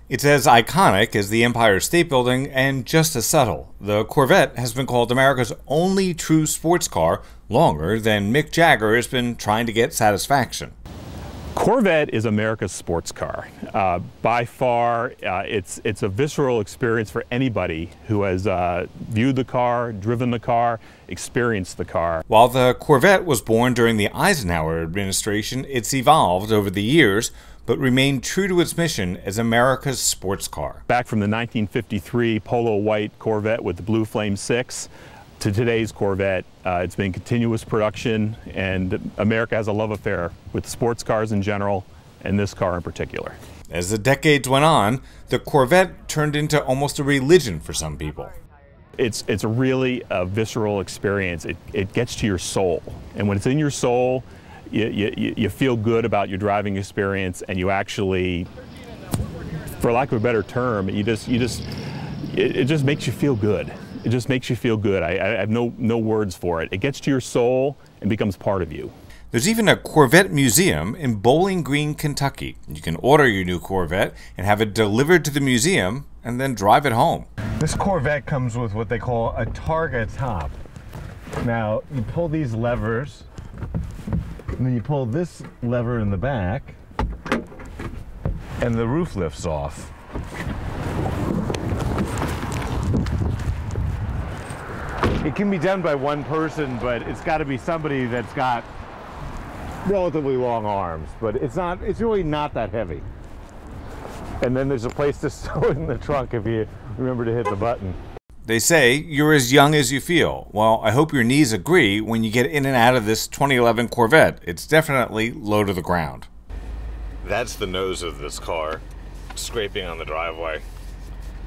It's as iconic as the Empire State Building and just as subtle. The Corvette has been called America's only true sports car longer than Mick Jagger has been trying to get satisfaction. Corvette is America's sports car. By far, it's a visceral experience for anybody who has viewed the car, driven the car, experienced the car. While the Corvette was born during the Eisenhower administration, it's evolved over the years, but remained true to its mission as America's sports car. Back from the 1953 Polo White Corvette with the Blue Flame 6 to today's Corvette, it's been continuous production, and America has a love affair with sports cars in general, and this car in particular. As the decades went on, the Corvette turned into almost a religion for some people. It's really a visceral experience. It gets to your soul, and when it's in your soul, you feel good about your driving experience, and you actually, for lack of a better term, it just makes you feel good. It just makes you feel good. I have no words for it. It gets to your soul and becomes part of you. There's even a Corvette museum in Bowling Green, Kentucky. You can order your new Corvette and have it delivered to the museum and then drive it home. This Corvette comes with what they call a Targa top. Now, you pull these levers, and then you pull this lever in the back, and the roof lifts off. It can be done by one person, but it's got to be somebody that's got relatively long arms, but it's really not that heavy. And then there's a place to stow it in the trunk if you remember to hit the button. They say you're as young as you feel. Well, I hope your knees agree when you get in and out of this 2011 Corvette. It's definitely low to the ground. That's the nose of this car, scraping on the driveway.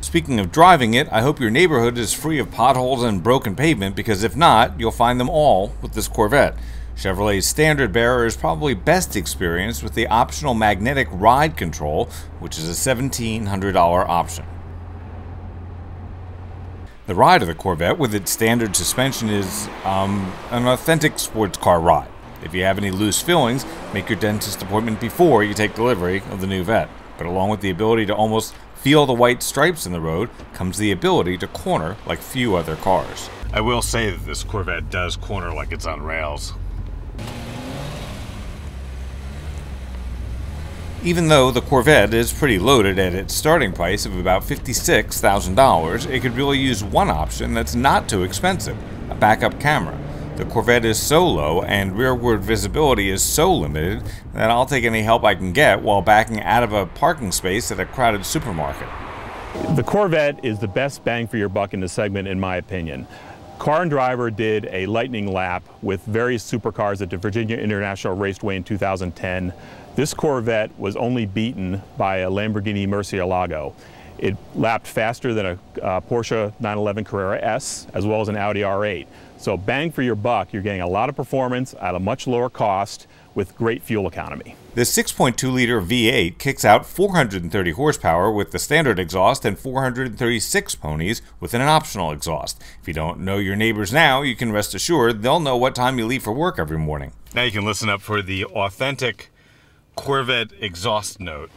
Speaking of driving it, I hope your neighborhood is free of potholes and broken pavement, because if not, you'll find them all with this Corvette. Chevrolet's standard bearer is probably best experienced with the optional magnetic ride control, which is a $1,700 option. The ride of the Corvette with its standard suspension is an authentic sports car ride. If you have any loose fillings, make your dentist appointment before you take delivery of the new Vette. But along with the ability to almost feel the white stripes in the road comes the ability to corner like few other cars. I will say that this Corvette does corner like it's on rails. Even though the Corvette is pretty loaded at its starting price of about $56,000, it could really use one option that's not too expensive: a backup camera. The Corvette is so low and rearward visibility is so limited that I'll take any help I can get while backing out of a parking space at a crowded supermarket. The Corvette is the best bang for your buck in the segment, in my opinion. Car and Driver did a lightning lap with various supercars at the Virginia International Raceway in 2010. This Corvette was only beaten by a Lamborghini Murcielago. It lapped faster than a Porsche 911 Carrera S, as well as an Audi R8. So bang for your buck, you're getting a lot of performance at a much lower cost with great fuel economy. The 6.2-liter V8 kicks out 430 horsepower with the standard exhaust and 436 ponies with an optional exhaust. If you don't know your neighbors now, you can rest assured they'll know what time you leave for work every morning. Now you can listen up for the authentic Corvette exhaust note.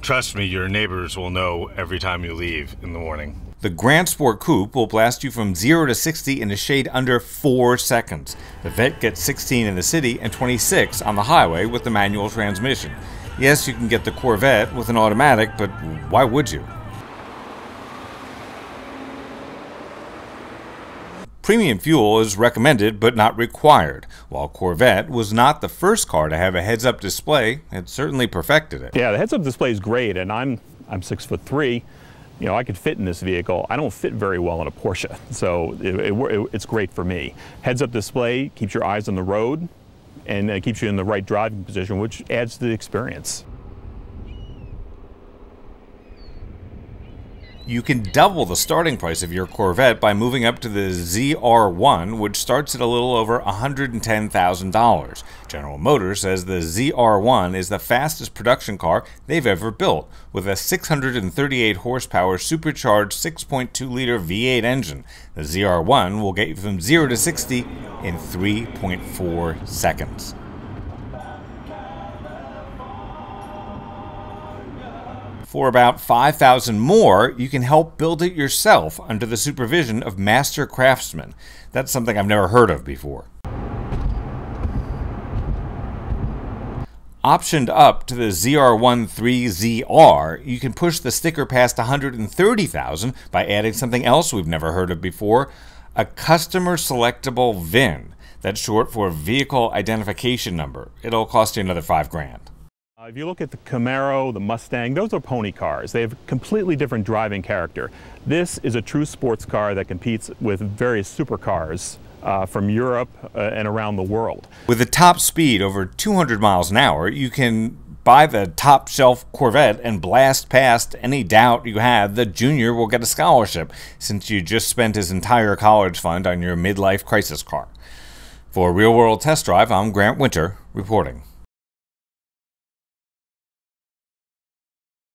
Trust me, your neighbors will know every time you leave in the morning. The Grand Sport Coupe will blast you from 0 to 60 in a shade under 4 seconds. The Vette gets 16 in the city and 26 on the highway with the manual transmission. Yes, you can get the Corvette with an automatic, but why would you? Premium fuel is recommended but not required. While Corvette was not the first car to have a heads-up display, it certainly perfected it. Yeah, the heads-up display is great, and I'm 6'3". You know, I could fit in this vehicle. I don't fit very well in a Porsche, so it's great for me. Heads-up display keeps your eyes on the road, and it keeps you in the right driving position, which adds to the experience. You can double the starting price of your Corvette by moving up to the ZR1, which starts at a little over $110,000. General Motors says the ZR1 is the fastest production car they've ever built, with a 638 horsepower supercharged 6.2-liter V8 engine. The ZR1 will get you from 0 to 60 in 3.4 seconds. For about $5,000 more, you can help build it yourself under the supervision of master craftsmen. That's something I've never heard of before. Optioned up to the ZR13ZR, you can push the sticker past $130,000 by adding something else we've never heard of before, a customer selectable VIN. That's short for vehicle identification number. It'll cost you another $5,000. If you look at the Camaro, the Mustang, those are pony cars. They have completely different driving character. This is a true sports car that competes with various supercars from Europe and around the world. With a top speed over 200 miles an hour, you can buy the top shelf Corvette and blast past any doubt you have that Junior will get a scholarship, since you just spent his entire college fund on your midlife crisis car. For Real World Test Drive, I'm Grant Winter reporting.